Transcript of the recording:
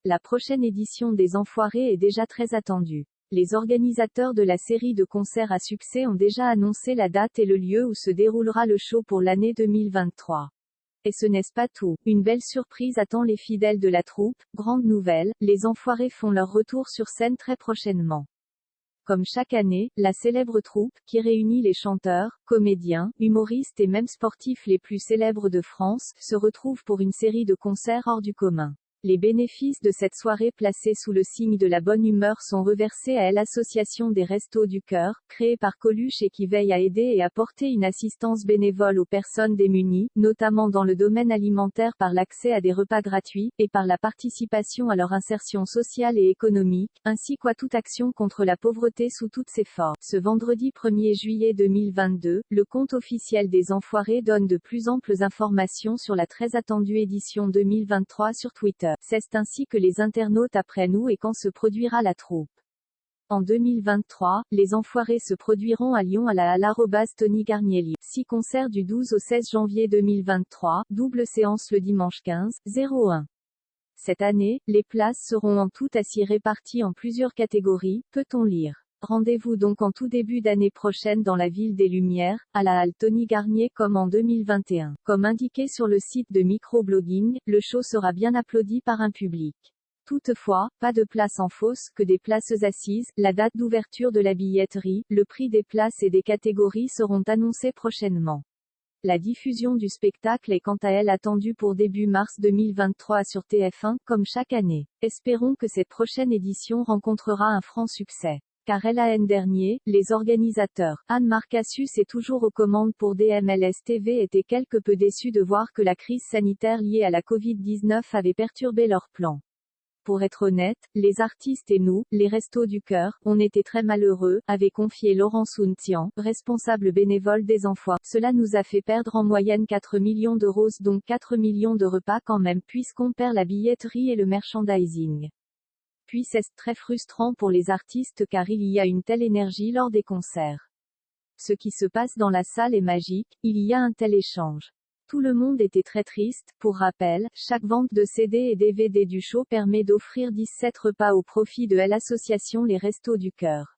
La prochaine édition des Enfoirés est déjà très attendue. Les organisateurs de la série de concerts à succès ont déjà annoncé la date et le lieu où se déroulera le show pour l'année 2023. Et ce n'est pas tout. Une belle surprise attend les fidèles de la troupe. Grande nouvelle, les Enfoirés font leur retour sur scène très prochainement. Comme chaque année, la célèbre troupe, qui réunit les chanteurs, comédiens, humoristes et même sportifs les plus célèbres de France, se retrouve pour une série de concerts hors du commun. Les bénéfices de cette soirée placée sous le signe de la bonne humeur sont reversés à l'association des Restos du Cœur, créée par Coluche et qui veille à aider et apporter une assistance bénévole aux personnes démunies, notamment dans le domaine alimentaire par l'accès à des repas gratuits, et par la participation à leur insertion sociale et économique, ainsi qu'à toute action contre la pauvreté sous toutes ses formes. Ce vendredi 1er juillet 2022, le compte officiel des Enfoirés donne de plus amples informations sur la très attendue édition 2023 sur Twitter. C'est ainsi que les internautes apprennent où et quand se produira la troupe. En 2023, les Enfoirés se produiront à Lyon à la Halle Tony Garnier Lyon. 6 concerts du 12 au 16 janvier 2023, double séance le dimanche 15-01. Cette année, les places seront en tout ainsi réparties en plusieurs catégories, peut-on lire. Rendez-vous donc en tout début d'année prochaine dans la ville des Lumières, à la Halle Tony Garnier comme en 2021. Comme indiqué sur le site de microblogging, le show sera bien applaudi par un public. Toutefois, pas de place en fosse, que des places assises. La date d'ouverture de la billetterie, le prix des places et des catégories seront annoncés prochainement. La diffusion du spectacle est quant à elle attendue pour début mars 2023 sur TF1, comme chaque année. Espérons que cette prochaine édition rencontrera un franc succès. Car l'an dernier, les organisateurs, Anne-Marc Cassius est toujours aux commandes pour DMLS TV étaient quelque peu déçus de voir que la crise sanitaire liée à la Covid-19 avait perturbé leurs plans. Pour être honnête, les artistes et nous, les Restos du Cœur, on était très malheureux, avait confié Laurent Sountian, responsable bénévole des Enfoirés. Cela nous a fait perdre en moyenne 4 millions d'euros, donc 4 millions de repas quand même, puisqu'on perd la billetterie et le merchandising. Puis c'est très frustrant pour les artistes car il y a une telle énergie lors des concerts. Ce qui se passe dans la salle est magique, il y a un tel échange. Tout le monde était très triste. Pour rappel, chaque vente de CD et DVD du show permet d'offrir 17 repas au profit de l'association Les Restos du Cœur.